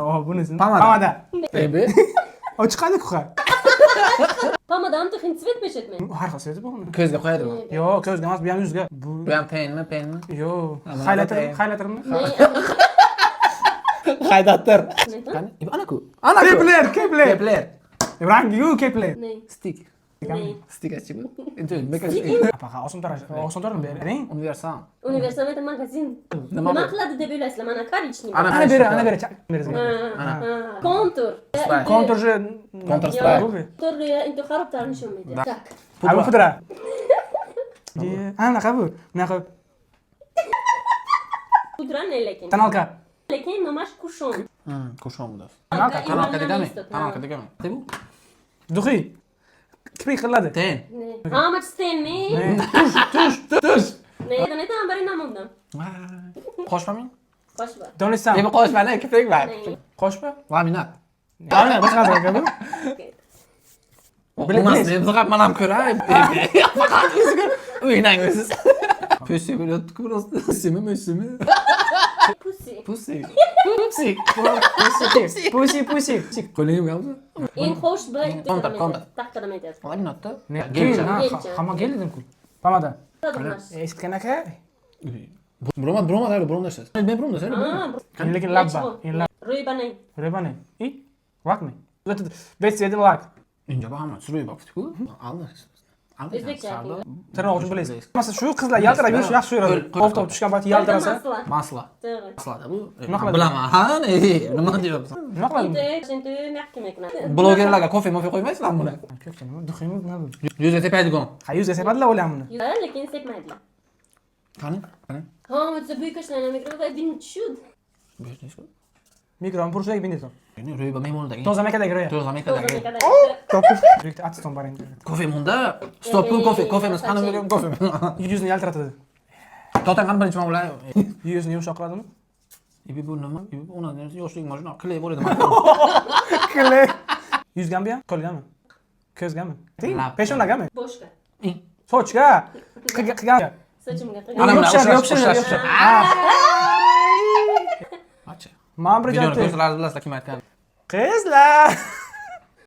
bunisi. Pomada. Pomada. Ebi. Chiqadi-ku. Pomadani to svet meshetmi? Har xil svet bu. Ko'zga qo'yadimi? Yo'q, ko'zga emas, bu ham yuzga. Bu ham penmi? Yo'q. Haylatirmi? Haydatir. Qani? Ana-ku. Ana-ku. Kepler. Rangi-yu Kepler. Ne? Stik. Ne? Stik achibu. Endi bekor. Apaqa oson bering. Universal. Universitet magazin. Nima Nima qiladi deb o'ylaysizlar? Mana qarichni. Ana beri. Kontur. Kontur же Counter Strike. Kontur انت خربت على نشوف ميديا. Так. Abu pudra. Anaqa bu. Bunaqa Pudra ne lekin? kanalka. Lekin mamash kushon. Qo'shon bu. Kanalka. Kanalka degami? Bu. Duxi. Kiprik qiladi. Ten. Ne? Amach stenni. Tush. Ne? Ne tam bari namudam. Qo'shmami? Qo'shba. Donishsan. Ebi qo'shmani, kiprik bor. Qo'shma. Laminat. Ana boshqa bu. Bilmas, men faqat mana ham ko'ray. Faqat o'ziga o'ynaysiz. Pussy bo'ladi, просто simi. Pussy. Pussy. Pussy. Qo'ling yo'qmi? En xo'sh bir ikki Kombat. taqdim etadi. Laminatda. Gelin. Hamma geldim-ku. Pomada. Tadmas. Eshitgan aka. Broma, ishlaysiz. Men bromda ishlayman. Lekin labba. Ro'ybani. Rebane. I? Vakmi. Besiyadi lak. Inja bahama sürüyor baktık. Allah. O'zbekcha ayting. Tirnoq uchun bilasizlar. Masalan, shu qizlar yaltirab yurish yaxshi yuradi. Oftob tushgan payt yaltirasa. Masla. To'g'ri. Maslada bu. Nima qiladi? Bilaman. Ha, nima deyapsan? Nima qiladi? Endi mahkama qiladi. Blogerlarga kofe qo'ymaysizlar buni. Duximi nima bu? Yuzga tepadigan. Ha, yuzga sepadilar o'ylayman buni. Lekin sepmaydilar. Qani? Ha, o'zi bu ko'chlarni mikroda bin tushudi. Mikron pursak binditon. Ya'ni ro'yba memonidagi. Tozamakadagi ro'ya. To'zamakadagi. Topib. Direktda atston boring. Kofe munda. Stop kofemiz qani bo'lgan kofe. Yuzni yaltiratadi. To'tan qani birinchi mavla. Yuzni yumshoq qiladimi? Ibi bu nima? Ibi uni yoshlik majnun qilay bo'ladi. Qilay. Yuzgami ham? Qo'lgami? Ko'zgami? Peshonagami? Boshqa. Sochga. Qilgan. Sochimga Yopshir. Acha. Men bir Videoni joyda ko'rsalar bilasizlar kim aytgan. qizlar